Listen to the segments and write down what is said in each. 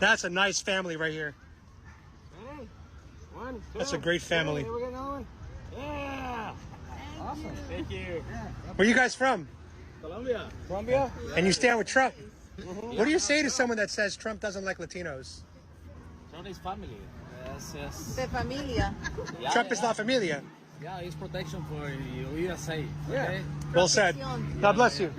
That's a nice family right here. Hey, 1, 2. That's a great family. Hey, we're getting another one. Yeah. Awesome. Thank you. Where you guys from? Colombia. Colombia? And you stand with Trump. What do you say to someone that says Trump doesn't like Latinos? Trump is family. Yes. De familia. Yeah, Trump is la familia. Yeah, it's protection for USA. Okay? Well said. God bless you.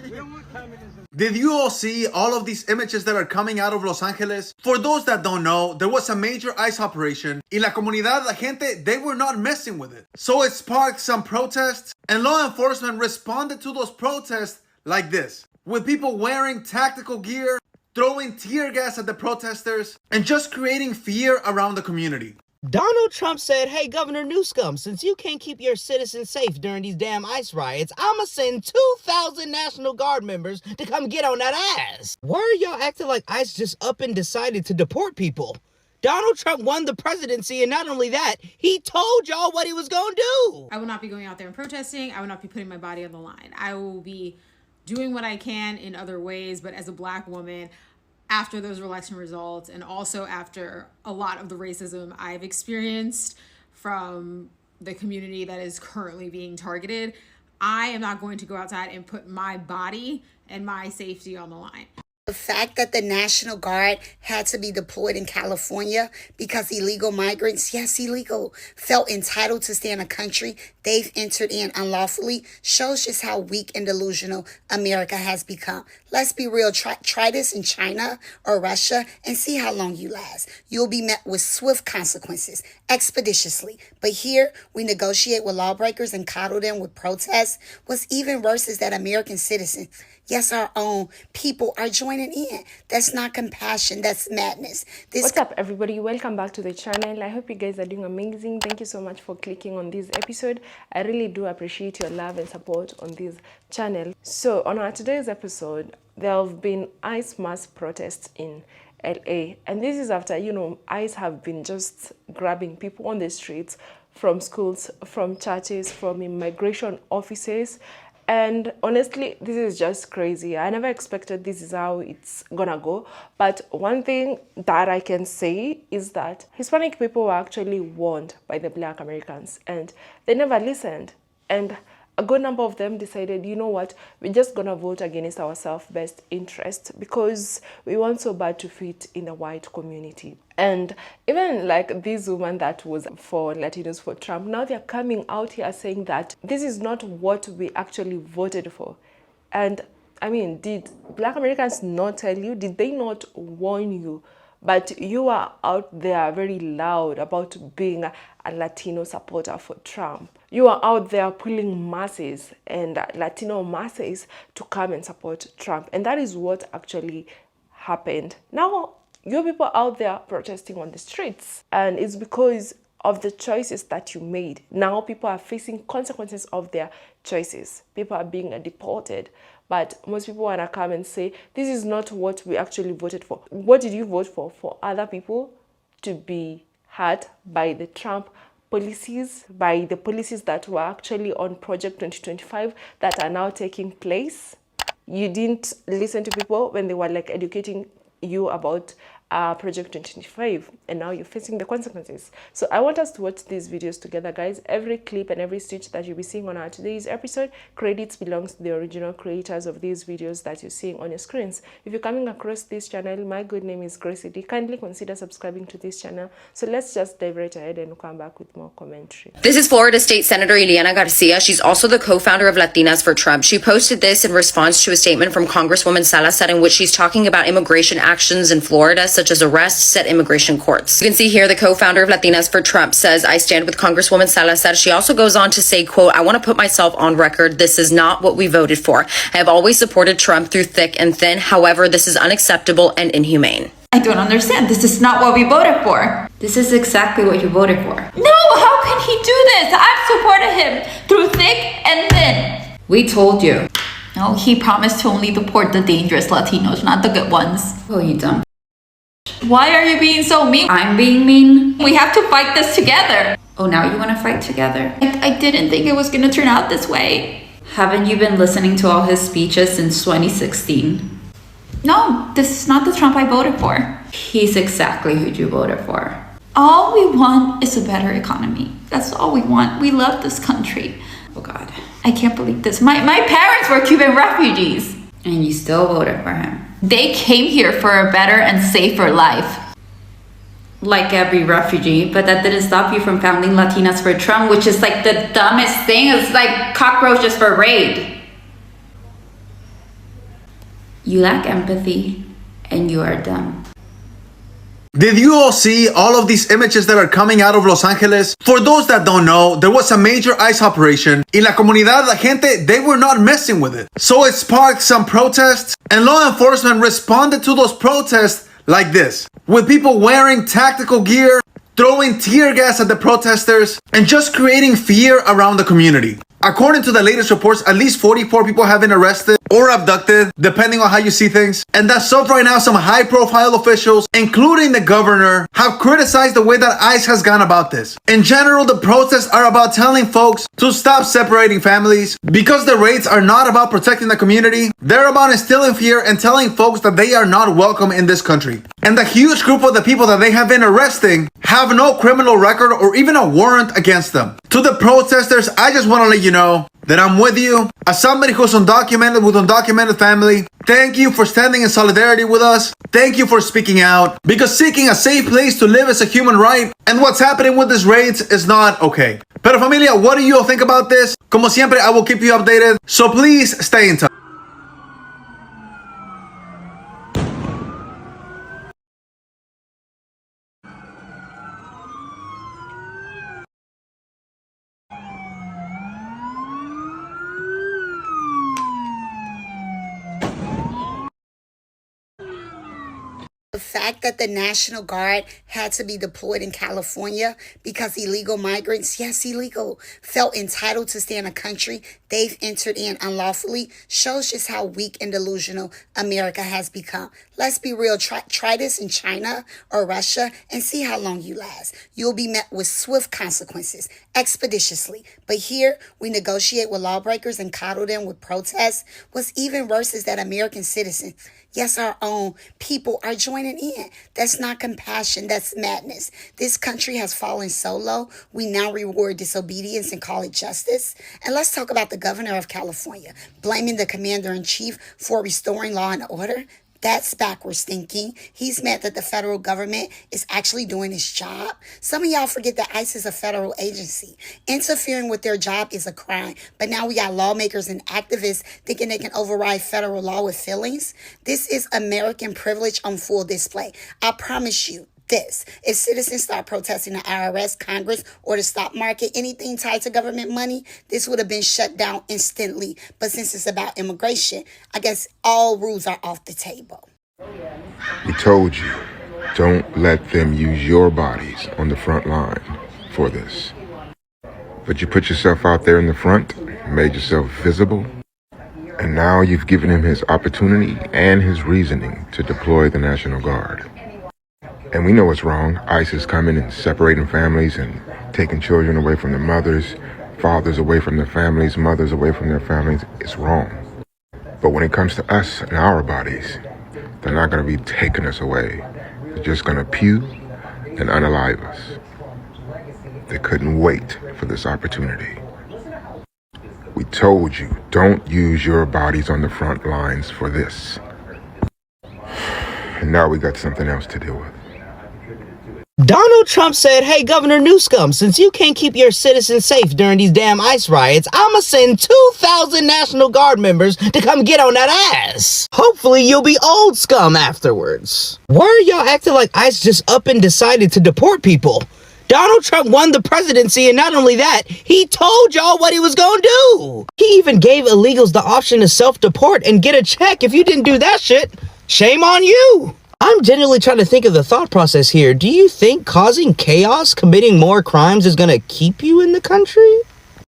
Did you all see all of these images that are coming out of Los Angeles? For those that don't know, there was a major ICE operation. Y la comunidad, la gente, they were not messing with it. So it sparked some protests, and law enforcement responded to those protests like this, with people wearing tactical gear, throwing tear gas at the protesters, and just creating fear around the community. Donald Trump said, hey, Governor Newsom, since you can't keep your citizens safe during these damn ICE riots, I'ma send 2,000 National Guard members to come get on that ass. Why are y'all acting like ICE just up and decided to deport people? Donald Trump won the presidency, and not only that, he told y'all what he was gonna do. I will not be going out there and protesting. I will not be putting my body on the line. I will be doing what I can in other ways, but as a Black woman, after those election results, and also after a lot of the racism I've experienced from the community that is currently being targeted, I am not going to go outside and put my body and my safety on the line. The fact that the National Guard had to be deployed in California because illegal migrants, yes, illegal, felt entitled to stay in a country they've entered in unlawfully shows just how weak and delusional America has become. Let's be real. Try this in China or Russia and see how long you last. You'll be met with swift consequences, expeditiously. But here, we negotiate with lawbreakers and coddle them with protests. What's even worse is that American citizens, yes, our own people, are joining in. That's not compassion. That's madness. What's up, everybody? Welcome back to the channel. I hope you guys are doing amazing. Thank you so much for clicking on this episode. I really do appreciate your love and support on this channel. So on our today's episode, there have been ICE mass protests in LA. And this is after, ICE have been just grabbing people on the streets, from schools, from churches, from immigration offices. And honestly, this is just crazy. I never expected this is how it's gonna go. But one thing that I can say is that Hispanic people were actually warned by the Black Americans, and they never listened. And a good number of them decided, you know what, we're just gonna vote against our self-best interest because we want so bad to fit in the white community. And even like this woman that was for Latinos for Trump, now they're coming out here saying that this is not what we actually voted for. And I mean, did Black Americans not tell you? Did they not warn you? But you are out there very loud about being a Latino supporter for Trump. You are out there pulling masses and Latino masses to come and support Trump. And that is what actually happened. Now, you people out there protesting on the streets, and it's because of the choices that you made. Now people are facing consequences of their choices. People are being deported. But most people want to come and say, this is not what we actually voted for. What did you vote for? For other people to be hurt by the Trump policies, by the policies that were actually on Project 2025 that are now taking place? You didn't listen to people when they were like educating you about Project 2025, and now you're facing the consequences. So I want us to watch these videos together, guys. Every clip and every stitch that you'll be seeing on our today's episode, credits belongs to the original creators of these videos that you're seeing on your screens. If you're coming across this channel, my good name is Gracie D. Kindly consider subscribing to this channel. So let's just dive right ahead and come back with more commentary. This is Florida State Senator Ileana Garcia. She's also the co-founder of Latinas for Trump. She posted this in response to a statement from Congresswoman Salazar in which she's talking about immigration actions in Florida, such as arrests at immigration courts. You can see here the co-founder of Latinas for Trump says, I stand with Congresswoman Salazar. She also goes on to say, quote, I want to put myself on record. This is not what we voted for. I have always supported Trump through thick and thin. However, this is unacceptable and inhumane. I don't understand. This is not what we voted for. This is exactly what you voted for. No, how can he do this? I've supported him through thick and thin. We told you. No, he promised to only deport the dangerous Latinos, not the good ones. Oh, you dumb. Why are you being so mean? I'm being mean? We have to fight this together. Oh, now you want to fight together? I didn't think it was going to turn out this way. Haven't you been listening to all his speeches since 2016? No, this is not the Trump I voted for. He's exactly who you voted for. All we want is a better economy. That's all we want. We love this country. Oh God. I can't believe this. My parents were Cuban refugees. And you still voted for him. They came here for a better and safer life. Like every refugee, but that didn't stop you from founding Latinas for Trump, which is like the dumbest thing. It's like cockroaches for raid. You lack empathy, and you are dumb. Did you all see all of these images that are coming out of Los Angeles? For those that don't know, there was a major ICE operation. In la comunidad, la gente, they were not messing with it. So it sparked some protests, and law enforcement responded to those protests like this. With people wearing tactical gear, throwing tear gas at the protesters, and just creating fear around the community. According to the latest reports, at least 44 people have been arrested or abducted, depending on how you see things. And as of right now, some high-profile officials, including the governor, have criticized the way that ICE has gone about this. In general, the protests are about telling folks to stop separating families. Because the raids are not about protecting the community, they're about instilling fear and telling folks that they are not welcome in this country. And the huge group of the people that they have been arresting have no criminal record or even a warrant against them. To the protesters, I just want to let you know that I'm with you. As somebody who's undocumented with undocumented family, thank you for standing in solidarity with us. Thank you for speaking out, because seeking a safe place to live is a human right, and what's happening with these raids is not okay. Pero familia, what do you all think about this? Como siempre, I will keep you updated, so please stay in touch. The fact that the National Guard had to be deployed in California because illegal migrants, yes, illegal, felt entitled to stay in a country they've entered in unlawfully shows just how weak and delusional America has become. Let's be real. Try this in China or Russia and see how long you last. You'll be met with swift consequences, expeditiously. But here, we negotiate with lawbreakers and coddle them with protests. What's even worse is that American citizens, yes, our own people, are joining in. That's not compassion. That's madness. This country has fallen so low, we now reward disobedience and call it justice. And let's talk about the governor of California, blaming the commander-in-chief for restoring law and order. That's backwards thinking. He's mad that the federal government is actually doing its job. Some of y'all forget that ICE is a federal agency. Interfering with their job is a crime. But now we got lawmakers and activists thinking they can override federal law with feelings. This is American privilege on full display. I promise you this. If citizens start protesting the IRS, Congress, or the stock market, anything tied to government money, this would have been shut down instantly. But since it's about immigration, I guess all rules are off the table. We told you, don't let them use your bodies on the front line for this. But you put yourself out there in the front, made yourself visible, and now you've given him his opportunity and his reasoning to deploy the National Guard. And we know it's wrong. ICE is coming and separating families and taking children away from their mothers, fathers away from their families, mothers away from their families. It's wrong. But when it comes to us and our bodies, they're not going to be taking us away. They're just going to pew and unalive us. They couldn't wait for this opportunity. We told you, don't use your bodies on the front lines for this. And now we got something else to deal with. Donald Trump said, hey, Governor Newsom, since you can't keep your citizens safe during these damn ICE riots, I'ma send 2,000 National Guard members to come get on that ass. Hopefully you'll be old scum afterwards. Why are y'all acting like ICE just up and decided to deport people? Donald Trump won the presidency, and not only that, he told y'all what he was gonna do. He even gave illegals the option to self-deport and get a check if you didn't do that shit. Shame on you. I'm genuinely trying to think of the thought process here. Do you think causing chaos, committing more crimes is gonna keep you in the country?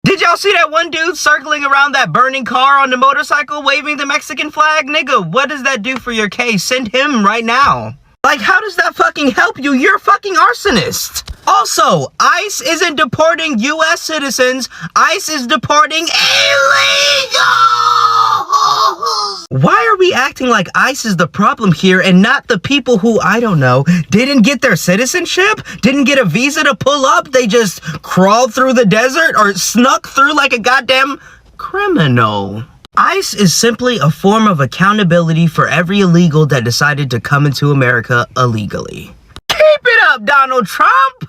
Did y'all see that one dude circling around that burning car on the motorcycle waving the Mexican flag? Nigga, what does that do for your case? Send him right now. Like, how does that fucking help you? You're a fucking arsonist. Also, ICE isn't deporting U.S. citizens. ICE is deporting illegal Why are we acting like ICE is the problem here and not the people who, I don't know, didn't get their citizenship? Didn't get a visa to pull up? They just crawled through the desert or snuck through like a goddamn criminal. ICE is simply a form of accountability for every illegal that decided to come into America illegally. Keep it up, Donald Trump!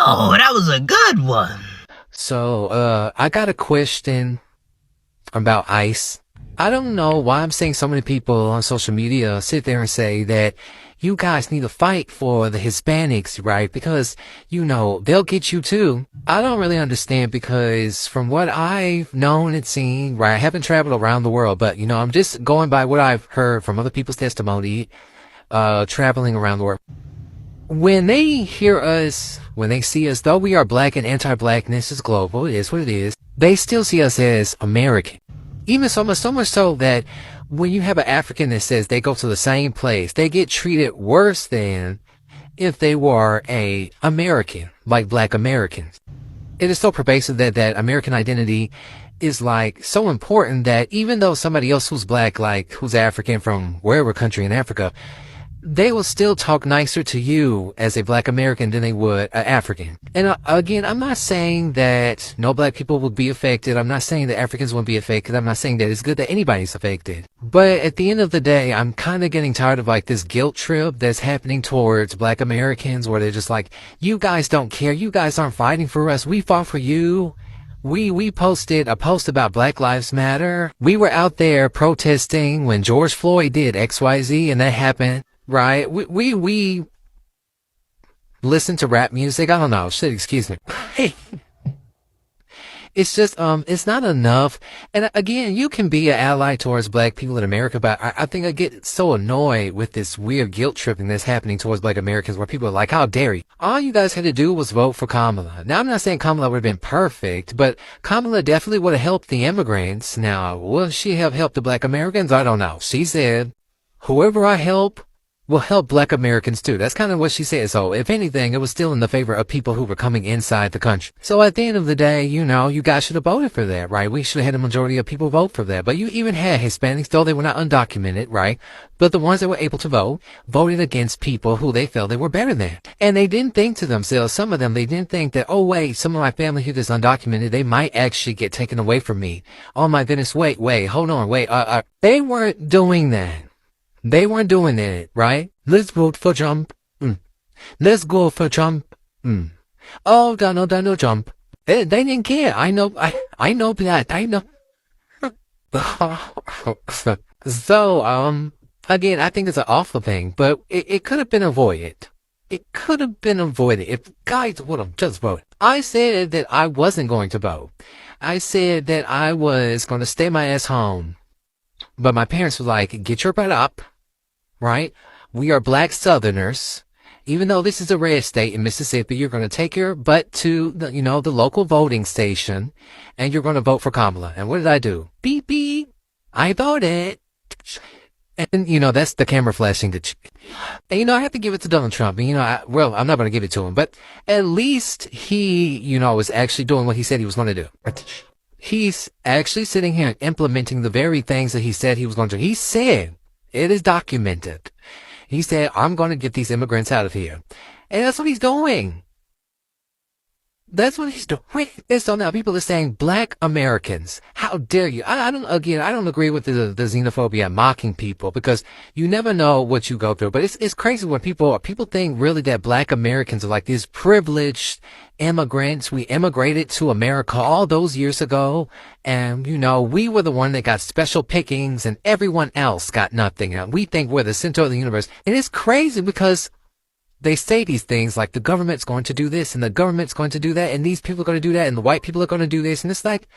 Oh, that was a good one. So, I got a question about ICE. I don't know why I'm seeing so many people on social media sit there and say that you guys need to fight for the Hispanics, right? Because, you know, they'll get you too. I don't really understand because from what I've known and seen, right, I haven't traveled around the world, but, you know, I'm just going by what I've heard from other people's testimony, traveling around the world. When they hear us, when they see us, though we are black and anti-blackness is global, it is what it is, they still see us as American. Even so much so that when you have an African that says they go to the same place, they get treated worse than if they were a American, like black Americans. It is so pervasive that American identity is like so important that even though somebody else who's black, like who's African from wherever country in Africa, they will still talk nicer to you as a black American than they would an African. And again, I'm not saying that no black people will be affected. I'm not saying that Africans won't be affected. I'm not saying that it's good that anybody's affected. But at the end of the day, I'm kind of getting tired of like this guilt trip that's happening towards black Americans where they're just like, you guys don't care. You guys aren't fighting for us. We fought for you. We posted a post about Black Lives Matter. We were out there protesting when George Floyd did XYZ and that happened. Right, we listen to rap music. I don't know. Shit, excuse me. Hey, it's just it's not enough. And again, you can be an ally towards black people in America, but I think I get so annoyed with this weird guilt tripping that's happening towards black Americans, where people are like, "How dare you?" All you guys had to do was vote for Kamala. Now, I'm not saying Kamala would have been perfect, but Kamala definitely would have helped the immigrants. Now, will she have helped the black Americans? I don't know. She said, "Whoever I help will help black Americans too." That's kind of what she said. So if anything, it was still in the favor of people who were coming inside the country. So at the end of the day, you know, you guys should have voted for that, right? We should have had a majority of people vote for that. But you even had Hispanics, though they were not undocumented, right? But the ones that were able to vote, voted against people who they felt they were better than. And they didn't think to themselves, some of them, they didn't think that, oh wait, some of my family here that's undocumented, they might actually get taken away from me. Oh my goodness, wait, hold on, wait. They weren't doing that. They weren't doing it, right? Let's vote for Trump. Let's go for Trump. Oh, Donald Trump. They didn't care. I know that. I know. So, again, I think it's an awful thing, but it could have been avoided. It could have been avoided if guys would have just voted. I said that I wasn't going to vote. I said that I was going to stay my ass home. But my parents were like, get your butt up, right? We are black Southerners. Even though this is a red state in Mississippi, you're going to take your butt to the, you know, the local voting station and you're going to vote for Kamala. And what did I do? Beep, beep. I voted. And, you know, that's the camera flashing. And, you know, I have to give it to Donald Trump. And, you know, I'm not going to give it to him, but at least he, you know, was actually doing what he said he was going to do. He's actually sitting here and implementing the very things that he said he was going to do. He said, it is documented. He said, I'm going to get these immigrants out of here. And that's what he's doing. That's what he's doing. And so now people are saying, black Americans, how dare you? I don't agree with the xenophobia, mocking people, because you never know what you go through. But it's crazy when people think really that black Americans are like these privileged immigrants. We immigrated to America all those years ago. And, you know, we were the one that got special pickings and everyone else got nothing. And we think we're the center of the universe. And it's crazy because they say these things like the government's going to do this and the government's going to do that and these people are going to do that and the white people are going to do this. And it's like,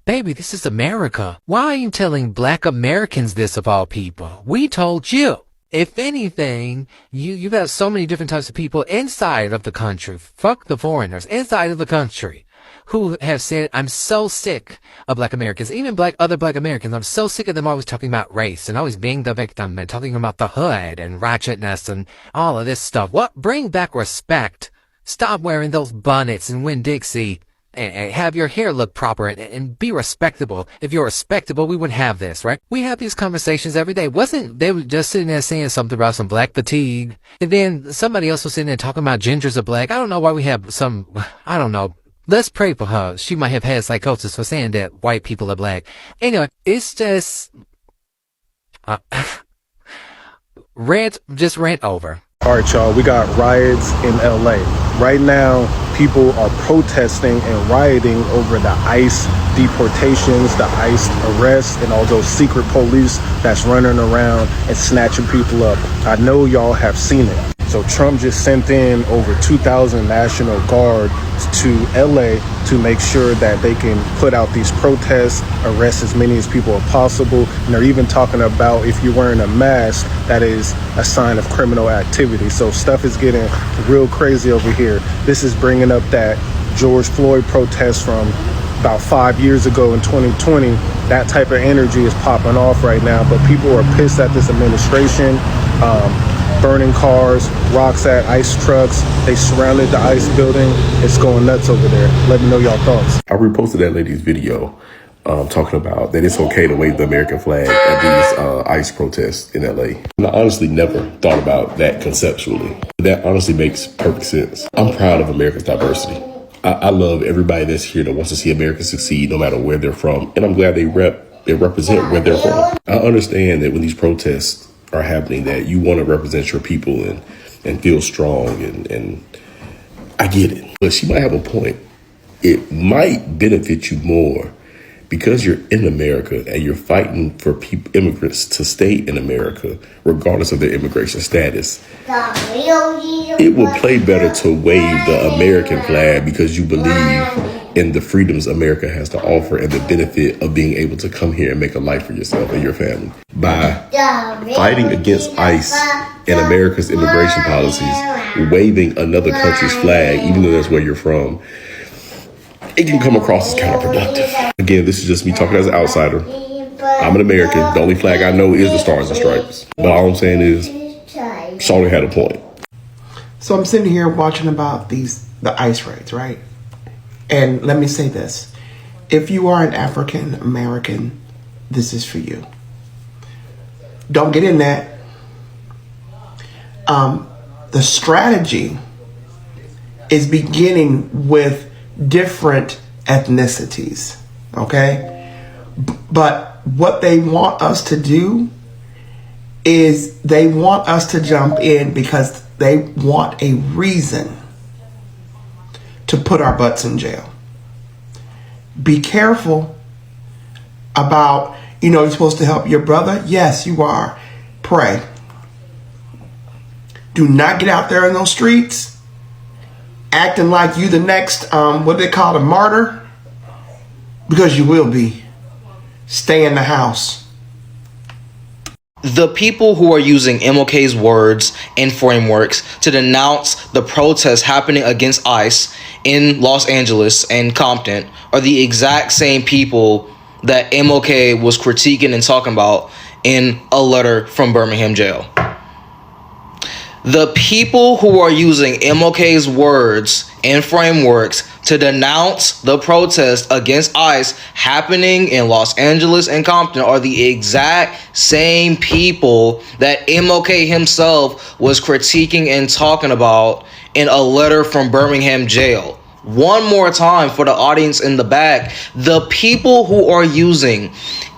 baby, this is America. Why are you telling black Americans this of all people? We told you. If anything, you've got so many different types of people inside of the country. Fuck the foreigners inside of the country who have said, I'm so sick of black Americans, even other black Americans. I'm so sick of them always talking about race and always being the victim and talking about the hood and ratchetness and all of this stuff. What? Bring back respect. Stop wearing those bonnets and Winn-Dixie and have your hair look proper and be respectable. If you're respectable, we wouldn't have this, right? We have these conversations every day. Wasn't they were just sitting there saying something about some black fatigue, and then somebody else was sitting there talking about gingers are black. I don't know why we have some, I don't know. Let's pray for her. She might have had psychosis for saying that white people are black. Anyway, it's just rant over. All right, y'all, we got riots in LA. Right now, people are protesting and rioting over the ICE deportations, the ICE arrests, and all those secret police that's running around and snatching people up. I know y'all have seen it. So Trump just sent in over 2,000 National Guard to LA to make sure that they can put out these protests, arrest as many as people as possible. And they're even talking about if you're wearing a mask, that is a sign of criminal activity. So stuff is getting real crazy over here. This is bringing up that George Floyd protest from about 5 years ago in 2020. That type of energy is popping off right now, but people are pissed at this administration. Burning cars, rocks at ICE trucks. They surrounded the ICE building. It's going nuts over there. Let me know y'all thoughts. I reposted that lady's video talking about that it's okay to wave the American flag at these ICE protests in LA. And I honestly never thought about that conceptually. That honestly makes perfect sense. I'm proud of America's diversity. I love everybody that's here that wants to see America succeed no matter where they're from. And I'm glad they represent where they're from. I understand that when these protests are happening, that you want to represent your people and feel strong, and I get it. But she might have a point. It might benefit you more because you're in America and you're fighting for immigrants to stay in America, regardless of their immigration status. It will play better to wave the American flag because you believe in the freedoms America has to offer and the benefit of being able to come here and make a life for yourself and your family. By fighting against ICE and America's immigration policies, waving another country's flag, even though that's where you're from, it can come across as counterproductive. Again, this is just me talking as an outsider. I'm an American. The only flag I know is the Stars and Stripes. But all I'm saying is, Shawty had a point. So I'm sitting here watching about the ICE raids, right? And let me say this. If you are an African American, this is for you. Don't get in that. The strategy is beginning with different ethnicities, okay? But what they want us to do is they want us to jump in because they want a reason to put our butts in jail. Be careful about, you're supposed to help your brother. Yes, you are. Pray. Do not get out there in those streets acting like you the next, what they call a martyr, because you will be. Stay in the house. The people who are using MLK's words and frameworks to denounce the protests happening against ICE in Los Angeles and Compton are the exact same people that MLK was critiquing and talking about in a letter from Birmingham jail. The people who are using MLK's words and frameworks to denounce the protest against ICE happening in Los Angeles and Compton are the exact same people that MLK himself was critiquing and talking about in a letter from Birmingham jail. One more time for the audience in the back. The people who are using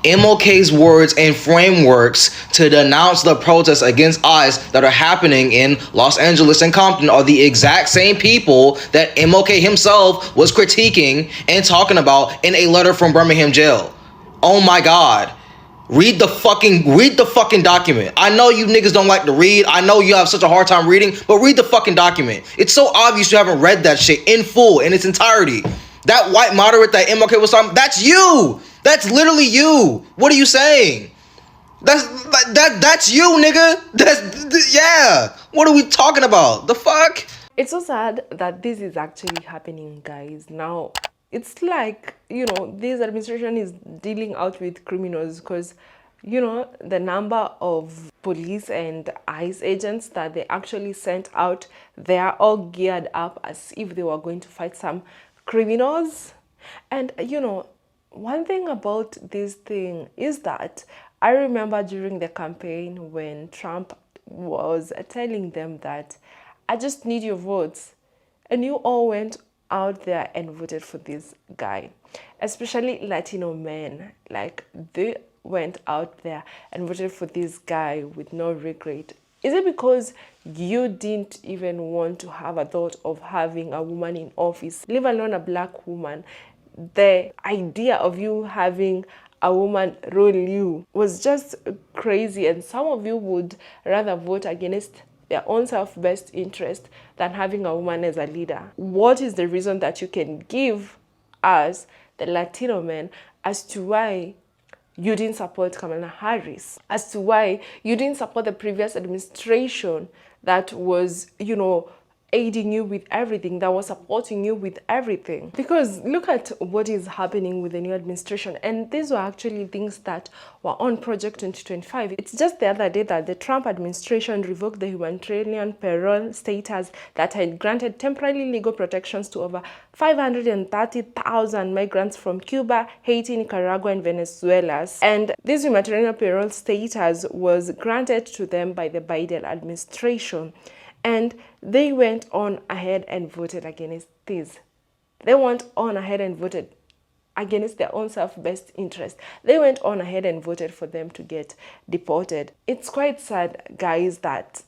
MLK's words and frameworks to denounce the protests against ICE that are happening in Los Angeles and Compton are the exact same people that MLK himself was critiquing and talking about in a letter from Birmingham jail. Oh my God. Read the fucking document. I know you niggas don't like to read. I know you have such a hard time reading, but read the fucking document. It's so obvious you haven't read that shit in full, in its entirety. That white moderate that MLK was talking, that's you. That's literally you. What are you saying? That's you, nigga. Yeah. What are we talking about? The fuck? It's so sad that this is actually happening, guys. Now, it's like, this administration is dealing out with criminals because, the number of police and ICE agents that they actually sent out, they are all geared up as if they were going to fight some criminals. And you know, one thing about this thing is that I remember during the campaign when Trump was telling them that I just need your votes, and you all went out there and voted for this guy, especially Latino men. Like, they went out there and voted for this guy with no regret. Is it because you didn't even want to have a thought of having a woman in office, leave alone a black woman? The idea of you having a woman rule you was just crazy, and some of you would rather vote against their own self-best interest than having a woman as a leader. What is the reason that you can give us, the Latino men, as to why you didn't support Kamala Harris, as to why you didn't support the previous administration that was, you know, aiding you with everything, that was supporting you with everything? Because look at what is happening with the new administration, and these were actually things that were on Project 2025. It's just the other day that the Trump administration revoked the humanitarian parole status that had granted temporary legal protections to over 530,000 migrants from Cuba, Haiti, Nicaragua, and Venezuela. And this humanitarian parole status was granted to them by the Biden administration. And they went on ahead and voted against this. They went on ahead and voted against their own self-best interest. They went on ahead and voted for them to get deported. It's quite sad, guys, that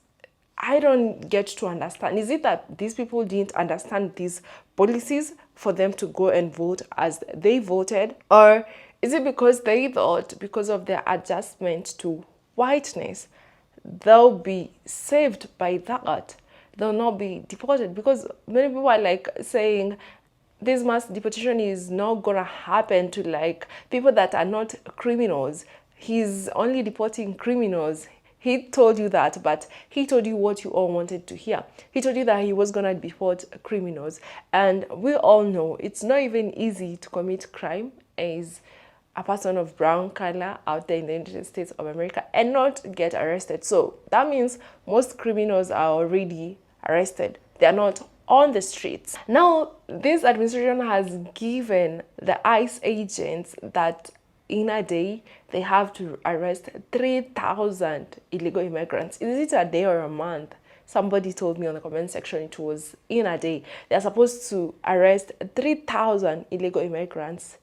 I don't get to understand. Is it that these people didn't understand these policies for them to go and vote as they voted? Or is it because they thought, because of their adjustment to whiteness, they'll be saved by that, they'll not be deported? Because many people are like saying this mass deportation is not gonna happen to like people that are not criminals. He's only deporting criminals. He told you that, but he told you what you all wanted to hear. He told you that he was gonna deport criminals, and we all know it's not even easy to commit crime as a person of brown color out there in the United States of America and not get arrested. So that means most criminals are already arrested. They are not on the streets. Now, this administration has given the ICE agents that in a day they have to arrest 3,000 illegal immigrants. Is it a day or a month? Somebody told me on the comment section it was in a day. They're supposed to arrest 3,000 illegal immigrants.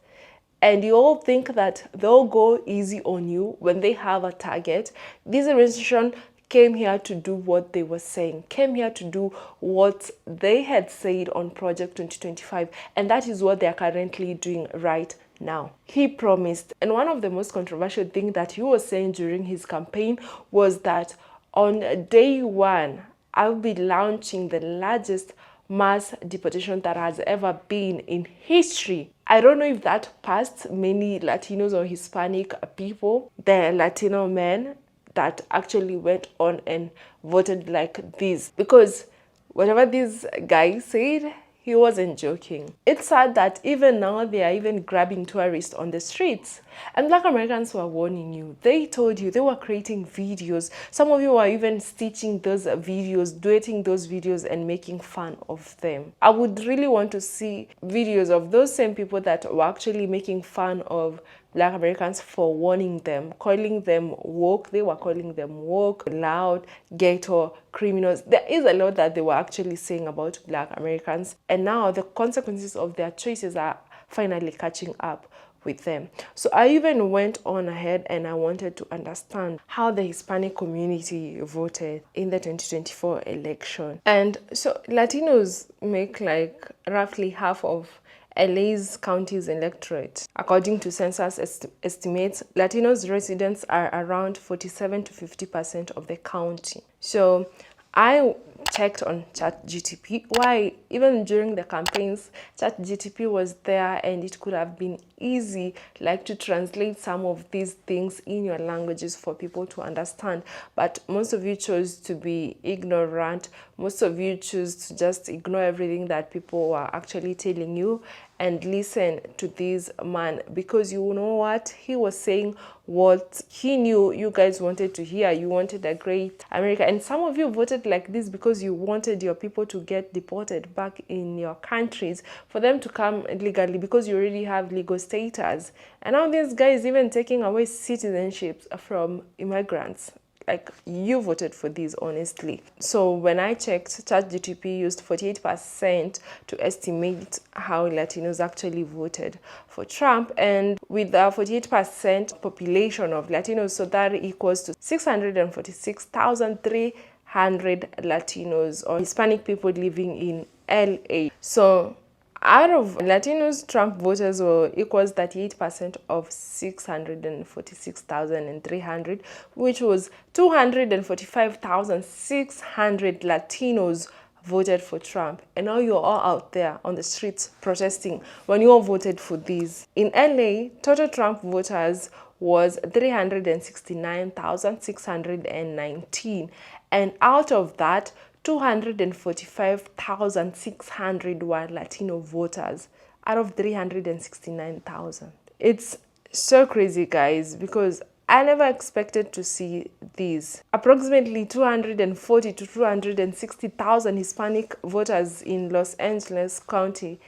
And you all think that they'll go easy on you when they have a target. This administration came here to do what they were saying, came here to do what they had said on Project 2025, and that is what they are currently doing right now. He promised, and one of the most controversial things that he was saying during his campaign was that on day one, I'll be launching the largest mass deportation that has ever been in history. I don't know if that passed many Latinos or Hispanic people, the Latino men that actually went on and voted like this, because whatever this guy said, he wasn't joking. It's sad that even now they are even grabbing tourists on the streets. And Black Americans were warning you. They told you, they were creating videos. Some of you were even stitching those videos, duetting those videos and making fun of them. I would really want to see videos of those same people that were actually making fun of Black Americans for warning them, calling them woke. They were calling them woke, loud, ghetto, criminals. There is a lot that they were actually saying about Black Americans. And now the consequences of their choices are finally catching up with them. So I even went on ahead and I wanted to understand how the Hispanic community voted in the 2024 election. And so Latinos make like roughly half of LA's county's electorate. According to census estimates, Latinos residents are around 47 to 50% of the county. So I checked on ChatGTP. Why? Even during the campaigns, ChatGTP was there and it could have been easy like to translate some of these things in your languages for people to understand. But most of you chose to be ignorant. Most of you choose to just ignore everything that people were actually telling you and listen to this man, because you know what, he was saying what he knew you guys wanted to hear. You wanted a great America, and some of you voted like this because you wanted your people to get deported back in your countries, for them to come legally, because you already have legal status. And now this guy is even taking away citizenships from immigrants. Like, you voted for these, honestly. So when I checked, ChatGPT used 48% to estimate how Latinos actually voted for Trump, and with a 48% population of Latinos, so that equals to 646,300 Latinos or Hispanic people living in LA. So out of Latinos, Trump voters were equals 38% of 646,300, which was 245,600 Latinos voted for Trump. And now you're all out there on the streets protesting when you all voted for these. In LA, total Trump voters was 369,619, and out of that, 245,600 were Latino voters out of 369,000. It's so crazy, guys, because I never expected to see these. Approximately 240 to 260,000 Hispanic voters in Los Angeles County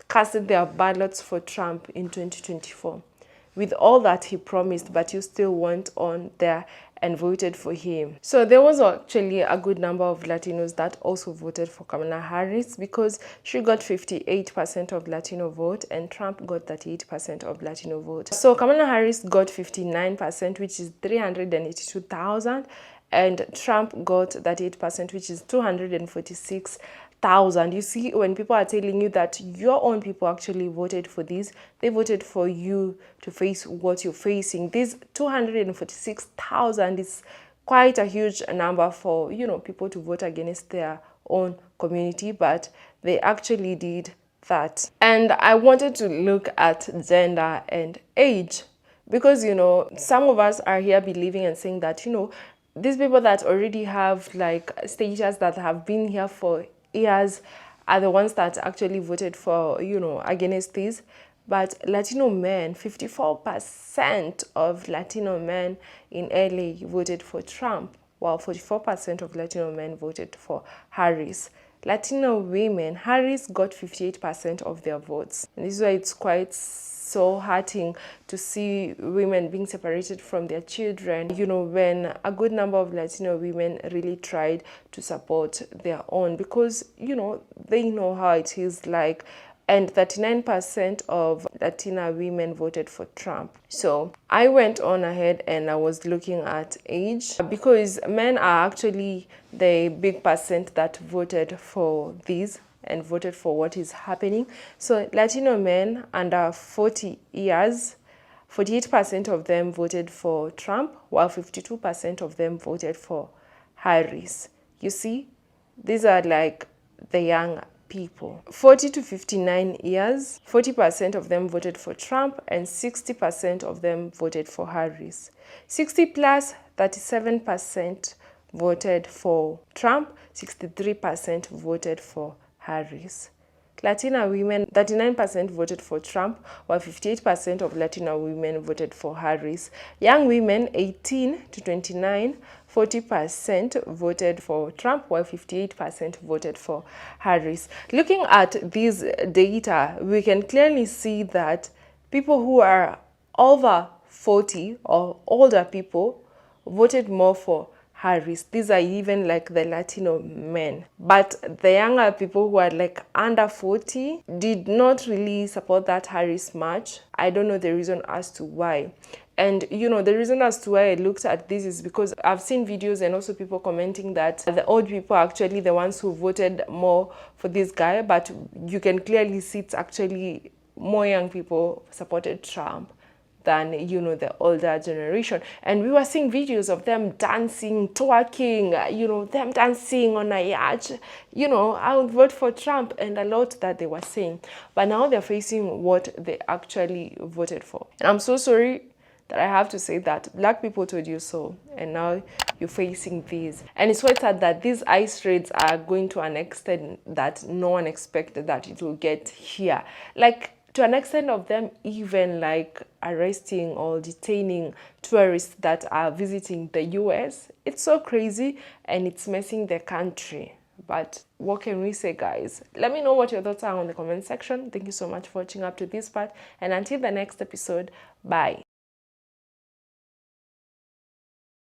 casted their ballots for Trump in 2024. With all that he promised, but you still went on there and voted for him. So there was actually a good number of Latinos that also voted for Kamala Harris, because she got 58% of Latino vote and Trump got 38% of Latino vote. So Kamala Harris got 59%, which is 382,000, and Trump got 38%, which is 246,000. You see, when people are telling you that your own people actually voted for this, they voted for you to face what you're facing. This 246,000 is quite a huge number for, you know, people to vote against their own community, but they actually did that. And I wanted to look at gender and age, because, you know, some of us are here believing and saying that, you know, these people that already have like status, that have been here for years, are the ones that actually voted for, you know, against this. But Latino men, 54% of Latino men in LA voted for Trump, while 44% of Latino men voted for Harris. Latino women, Harris got 58% of their votes. And this is why it's quite so hurting to see women being separated from their children, you know, when a good number of Latino women really tried to support their own, because, you know, they know how it is like. And 39% of Latina women voted for Trump. So I went on ahead and I was looking at age, because men are actually the big percent that voted for these and voted for what is happening. So Latino men under 40 years, 48% of them voted for Trump, while 52% of them voted for Harris. You see, these are like the young people. 40 to 59 years, 40% of them voted for Trump and 60% of them voted for Harris. 60 plus, 37% voted for Trump, 63% voted for Harris. Latina women, 39% voted for Trump, while 58% of Latina women voted for Harris. Young women, 18 to 29, 40% voted for Trump, while 58% voted for Harris. Looking at these data, we can clearly see that people who are over 40 or older people voted more for Harris. These are even like the Latino men. But the younger people who are like under 40 did not really support that Harris much. I don't know the reason as to why. And, you know, the reason as to why I looked at this is because I've seen videos and also people commenting that the old people are actually the ones who voted more for this guy. But you can clearly see it's actually more young people supported Trump than, you know, the older generation. And we were seeing videos of them dancing, twerking, you know, them dancing on a yacht. You know, I would vote for Trump, and a lot that they were saying. But now they're facing what they actually voted for. And I'm so sorry that I have to say that black people told you so, and now you're facing these. And it's quite sad that these ICE raids are going to an extent that no one expected that it will get here. Like, to an extent of them even like arresting or detaining tourists that are visiting the US. It's so crazy and it's messing the country. But what can we say, guys? Let me know what your thoughts are on the comment section. Thank you so much for watching up to this part, and until the next episode, bye.